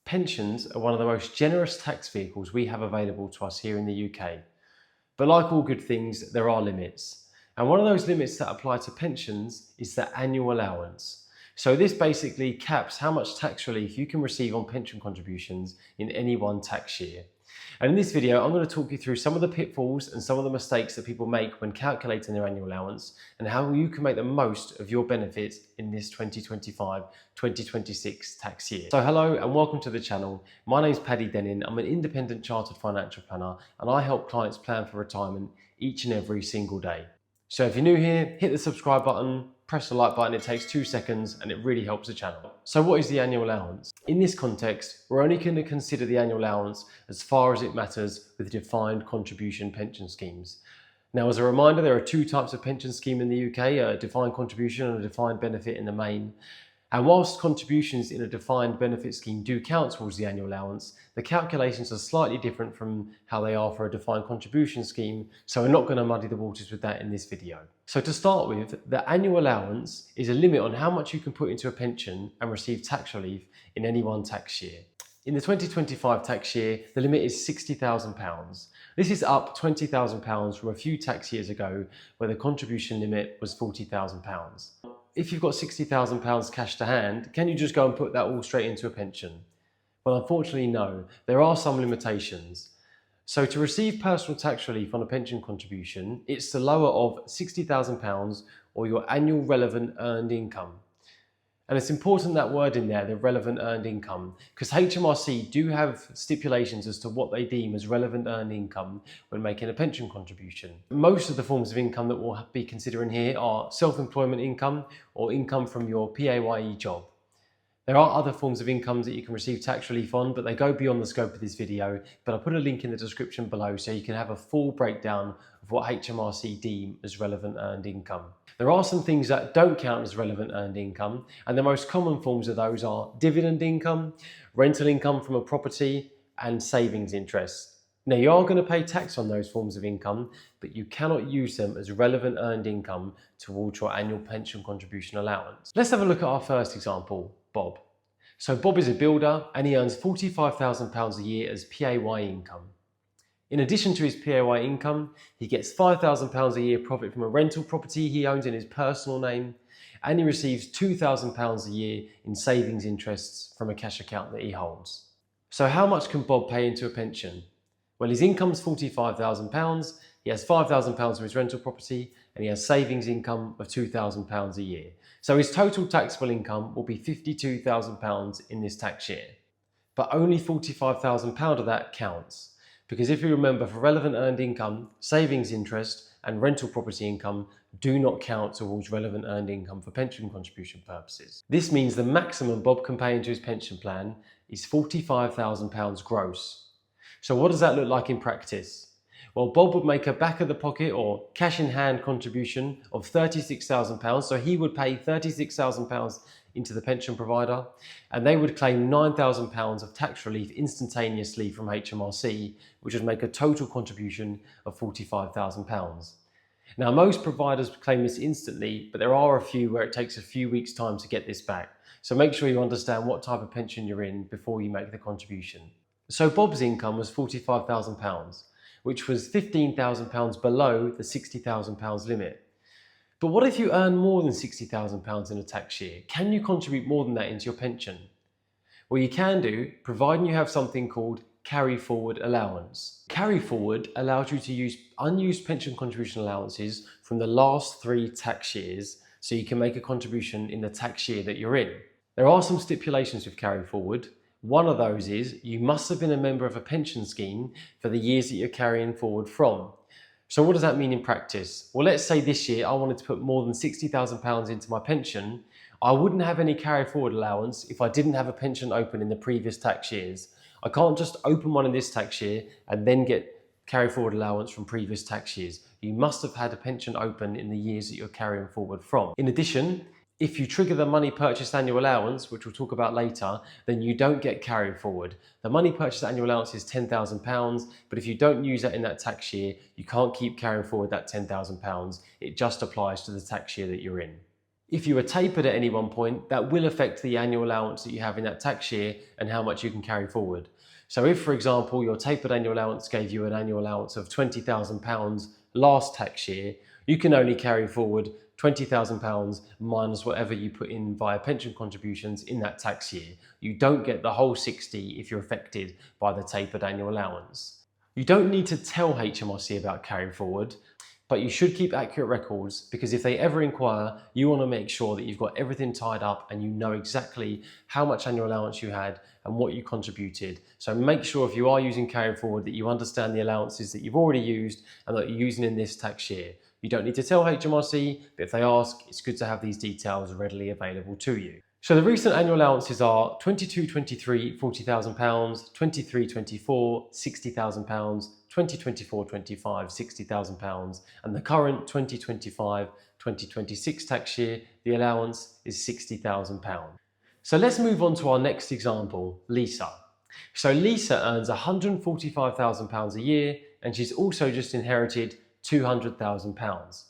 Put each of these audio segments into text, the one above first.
Pensions are one of the most generous tax vehicles we have available to us here in the UK. But like all good things, there are limits. And one of those limits that apply to pensions is the annual allowance. So this basically caps how much tax relief you can receive on pension contributions in any one tax year. And in this video, I'm going to talk you through some of the pitfalls and some of the mistakes that people make when calculating their annual allowance and how you can make the most of your benefits in this 2025-2026 tax year. So hello and welcome to the channel. My name is Paddy Dennin. I'm an independent chartered financial planner and I help clients plan for retirement each and every single day. So if you're new here, hit the subscribe button, press the like button, it takes 2 seconds and it really helps the channel. So what is the annual allowance? In this context, we're only going to consider the annual allowance as far as it matters with defined contribution pension schemes. Now, as a reminder, there are 2 types of pension scheme in the UK, a defined contribution and a defined benefit in the main. And whilst contributions in a defined benefit scheme do count towards the annual allowance, the calculations are slightly different from how they are for a defined contribution scheme, so we're not going to muddy the waters with that in this video. So to start with, the annual allowance is a limit on how much you can put into a pension and receive tax relief in any one tax year. In the 2025 tax year, the limit is £60,000. This is up £20,000 from a few tax years ago where the contribution limit was £40,000. If you've got £60,000 cash to hand, can you just go and put that all straight into a pension? Well, unfortunately, no. There are some limitations. So to receive personal tax relief on a pension contribution, it's the lower of £60,000 or your annual relevant earned income. And it's important that word in there, the relevant earned income, because HMRC do have stipulations as to what they deem as relevant earned income when making a pension contribution. Most of the forms of income that we'll be considering here are self-employment income or income from your PAYE job. There are other forms of incomes that you can receive tax relief on, but they go beyond the scope of this video. But I'll put a link in the description below so you can have a full breakdown of what HMRC deem as relevant earned income. There are some things that don't count as relevant earned income, and the most common forms of those are dividend income, rental income from a property, and savings interest. Now, you are going to pay tax on those forms of income, but you cannot use them as relevant earned income towards your annual pension contribution allowance. Let's have a look at our first example, Bob. So Bob is a builder and he earns £45,000 a year as PAYE income. In addition to his PAYE income, he gets £5,000 a year profit from a rental property he owns in his personal name, and he receives £2,000 a year in savings interests from a cash account that he holds. So how much can Bob pay into a pension? Well, his income's £45,000, he has £5,000 from his rental property, and he has savings income of £2,000 a year. So his total taxable income will be £52,000 in this tax year. But only £45,000 of that counts. Because if you remember, for relevant earned income, savings interest and rental property income do not count towards relevant earned income for pension contribution purposes. This means the maximum Bob can pay into his pension plan is £45,000 gross. So what does that look like in practice? Well, Bob would make a back of the pocket or cash in hand contribution of £36,000. So he would pay £36,000 into the pension provider and they would claim £9,000 of tax relief instantaneously from HMRC, which would make a total contribution of £45,000. Now, most providers claim this instantly, but there are a few where it takes a few weeks' time to get this back. So make sure you understand what type of pension you're in before you make the contribution. So Bob's income was £45,000, which was £15,000 below the £60,000 limit. But what if you earn more than £60,000 in a tax year? Can you contribute more than that into your pension? Well, you can do, providing you have something called carry forward allowance. Carry forward allows you to use unused pension contribution allowances from the last 3 tax years so you can make a contribution in the tax year that you're in. There are some stipulations with carry forward. One of those is you must have been a member of a pension scheme for the years that you're carrying forward from. So what does that mean in practice? Well, let's say this year I wanted to put more than £60,000 into my pension. I wouldn't have any carry forward allowance if I didn't have a pension open in the previous tax years. I can't just open one in this tax year and then get carry forward allowance from previous tax years. You must have had a pension open in the years that you're carrying forward from. In addition, if you trigger the Money Purchase Annual Allowance, which we'll talk about later, then you don't get carry forward. The Money Purchase Annual Allowance is £10,000, but if you don't use that in that tax year, you can't keep carrying forward that £10,000. It just applies to the tax year that you're in. If you are tapered at any one point, that will affect the annual allowance that you have in that tax year and how much you can carry forward. So if, for example, your tapered annual allowance gave you an annual allowance of £20,000 last tax year, you can only carry forward £20,000 minus whatever you put in via pension contributions in that tax year. You don't get the whole 60 if you're affected by the tapered annual allowance. You don't need to tell HMRC about carry forward, but you should keep accurate records, because if they ever inquire, you want to make sure that you've got everything tied up and you know exactly how much annual allowance you had and what you contributed. So make sure if you are using carry forward that you understand the allowances that you've already used and that you're using in this tax year. You don't need to tell HMRC, but if they ask, it's good to have these details readily available to you. So the recent annual allowances are 22-23, £40,000, 23-24, £60,000, 2024-25, £60,000, and the current 2025-2026 tax year, the allowance is £60,000. So let's move on to our next example, Lisa. So Lisa earns £145,000 a year, and she's also just inherited £200,000.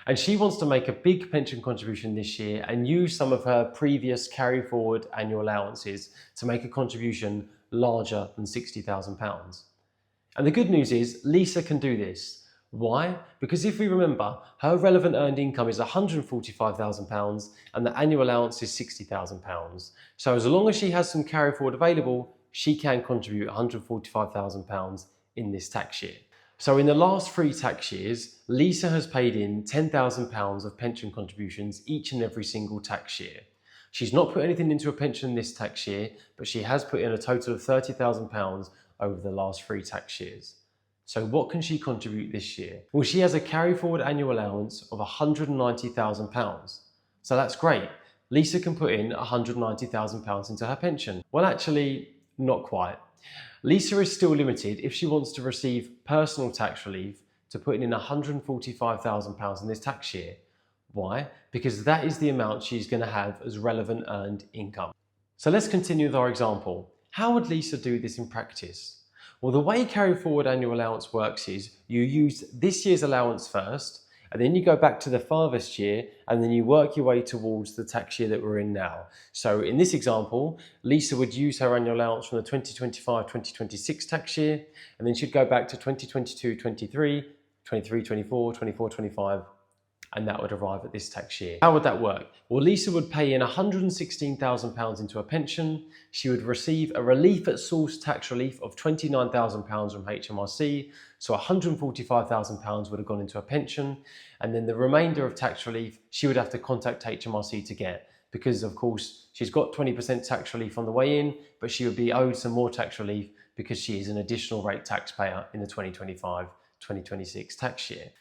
And she wants to make a big pension contribution this year and use some of her previous carry forward annual allowances to make a contribution larger than £60,000. And the good news is Lisa can do this. Why? Because if we remember, her relevant earned income is £145,000 and the annual allowance is £60,000. So as long as she has some carry forward available, she can contribute £145,000 in this tax year. So in the last 3 tax years, Lisa has paid in £10,000 of pension contributions each and every single tax year. She's not put anything into a pension this tax year, but she has put in a total of £30,000 over the last 3 tax years. So what can she contribute this year? Well, she has a carry forward annual allowance of £190,000. So that's great. Lisa can put in £190,000 into her pension. Well, actually, not quite. Lisa is still limited if she wants to receive personal tax relief to put in £145,000 in this tax year. Why? Because that is the amount she's going to have as relevant earned income. So let's continue with our example. How would Lisa do this in practice? Well, the way carry forward annual allowance works is you use this year's allowance first, and then you go back to the farthest year, and then you work your way towards the tax year that we're in now. So in this example, Lisa would use her annual allowance from the 2025-2026 tax year, and then she'd go back to 2022-23, 23-24, 24-25, and that would arrive at this tax year. How would that work? Well, Lisa would pay in £116,000 into a pension. She would receive a relief at source tax relief of £29,000 from HMRC. So £145,000 would have gone into a pension. And then the remainder of tax relief, she would have to contact HMRC to get, because of course she's got 20% tax relief on the way in, but she would be owed some more tax relief because she is an additional rate taxpayer in the 2025-2026 tax year.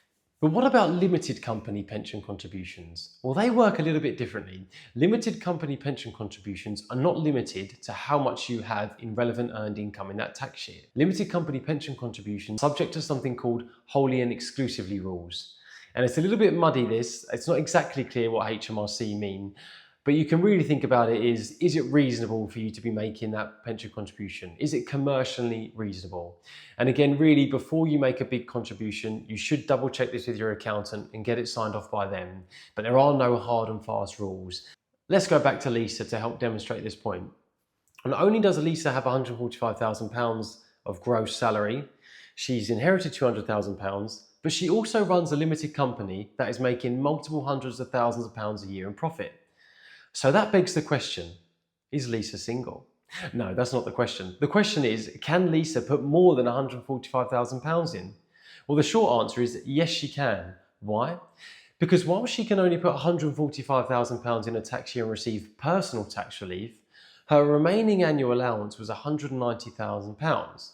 But what about limited company pension contributions? Well, they work a little bit differently. Limited company pension contributions are not limited to how much you have in relevant earned income in that tax year. Limited company pension contributions are subject to something called wholly and exclusively rules. And it's a little bit muddy, this. It's not exactly clear what HMRC mean, but you can really think about it is it reasonable for you to be making that pension contribution? Is it commercially reasonable? And again, really, before you make a big contribution, you should double check this with your accountant and get it signed off by them. But there are no hard and fast rules. Let's go back to Lisa to help demonstrate this point. Not only does Lisa have £145,000 of gross salary, she's inherited £200,000, but she also runs a limited company that is making multiple hundreds of thousands of pounds a year in profit. So that begs the question, is Lisa single? No, that's not the question. The question is, can Lisa put more than £145,000 in? Well, the short answer is yes, she can. Why? Because while she can only put £145,000 in a tax year and receive personal tax relief, her remaining annual allowance was £190,000.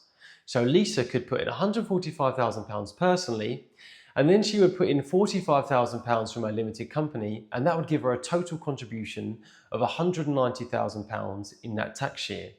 So Lisa could put in £145,000 personally, and then she would put in £45,000 from her limited company, and that would give her a total contribution of £190,000 in that tax year.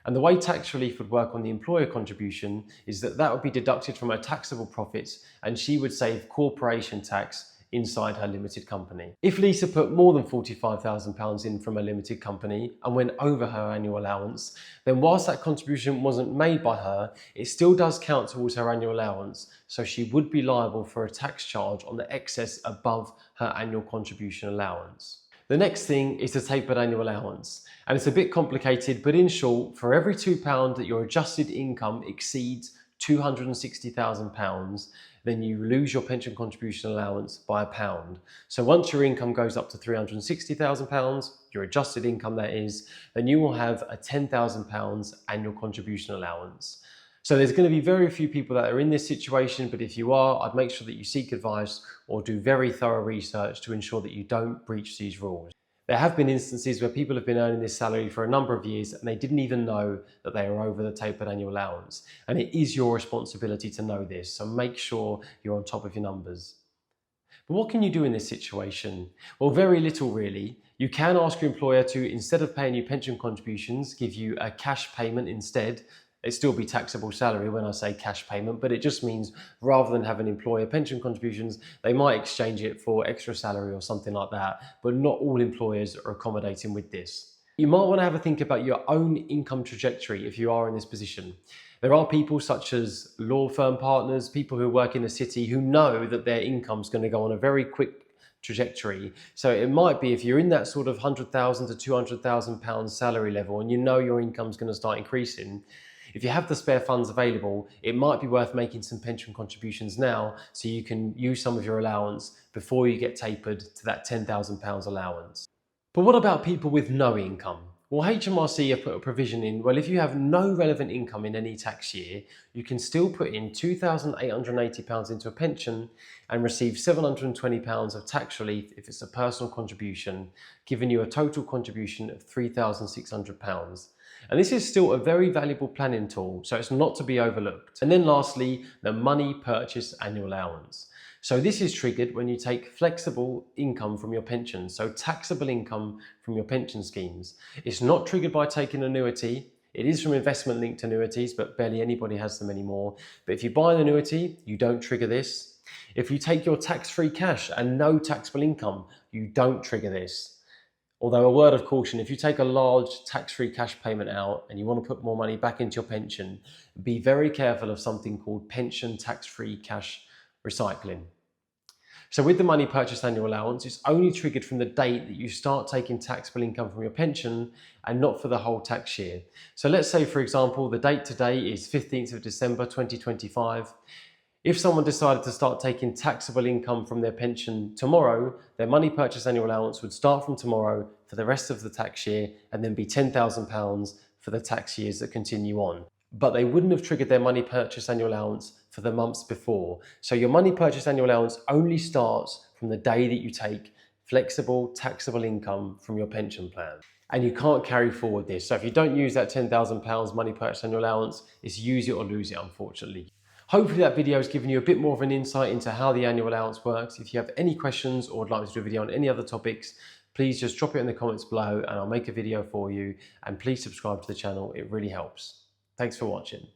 And the way tax relief would work on the employer contribution is that would be deducted from her taxable profits, and she would save corporation tax inside her limited company. If Lisa put more than £45,000 in from a limited company and went over her annual allowance, then whilst that contribution wasn't made by her, it still does count towards her annual allowance, so she would be liable for a tax charge on the excess above her annual contribution allowance. The next thing is the tapered annual allowance, and it's a bit complicated, but in short, for every £2 that your adjusted income exceeds £260,000, then you lose your pension contribution allowance by £1. So once your income goes up to £360,000, your adjusted income that is, then you will have a £10,000 annual contribution allowance. So there's going to be very few people that are in this situation, but if you are, I'd make sure that you seek advice or do very thorough research to ensure that you don't breach these rules. There have been instances where people have been earning this salary for a number of years and they didn't even know that they were over the tapered annual allowance. And it is your responsibility to know this, so make sure you're on top of your numbers. But what can you do in this situation? Well, very little really. You can ask your employer to, instead of paying you pension contributions, give you a cash payment instead. It'd still be taxable salary when I say cash payment, but it just means rather than having employer pension contributions, they might exchange it for extra salary or something like that, but not all employers are accommodating with this. You might want to have a think about your own income trajectory if you are in this position. There are people such as law firm partners, people who work in the city who know that their income's going to go on a very quick trajectory. So it might be if you're in that sort of £100,000 to £200,000 salary level and you know your income's going to start increasing, if you have the spare funds available, it might be worth making some pension contributions now so you can use some of your allowance before you get tapered to that £10,000 allowance. But what about people with no income? Well, HMRC have put a provision in, well, if you have no relevant income in any tax year, you can still put in £2,880 into a pension and receive £720 of tax relief if it's a personal contribution, giving you a total contribution of £3,600. And this is still a very valuable planning tool, so it's not to be overlooked. And then lastly, the Money Purchase Annual Allowance. So this is triggered when you take flexible income from your pension, so taxable income from your pension schemes. It's not triggered by taking an annuity. It is from investment-linked annuities, but barely anybody has them anymore. But if you buy an annuity, you don't trigger this. If you take your tax-free cash and no taxable income, you don't trigger this. Although a word of caution, if you take a large tax-free cash payment out and you want to put more money back into your pension, be very careful of something called pension tax-free cash recycling. So with the Money Purchase Annual Allowance, it's only triggered from the date that you start taking taxable income from your pension and not for the whole tax year. So let's say, for example, the date today is 15th of December 2025. If someone decided to start taking taxable income from their pension tomorrow, their Money Purchase Annual Allowance would start from tomorrow for the rest of the tax year and then be £10,000 for the tax years that continue on. But they wouldn't have triggered their Money Purchase Annual Allowance for the months before. So your Money Purchase Annual Allowance only starts from the day that you take flexible taxable income from your pension plan. And you can't carry forward this. So if you don't use that £10,000 Money Purchase Annual Allowance, it's use it or lose it, unfortunately. Hopefully that video has given you a bit more of an insight into how the annual allowance works. If you have any questions or would like me to do a video on any other topics, please just drop it in the comments below and I'll make a video for you. And please subscribe to the channel, it really helps. Thanks for watching.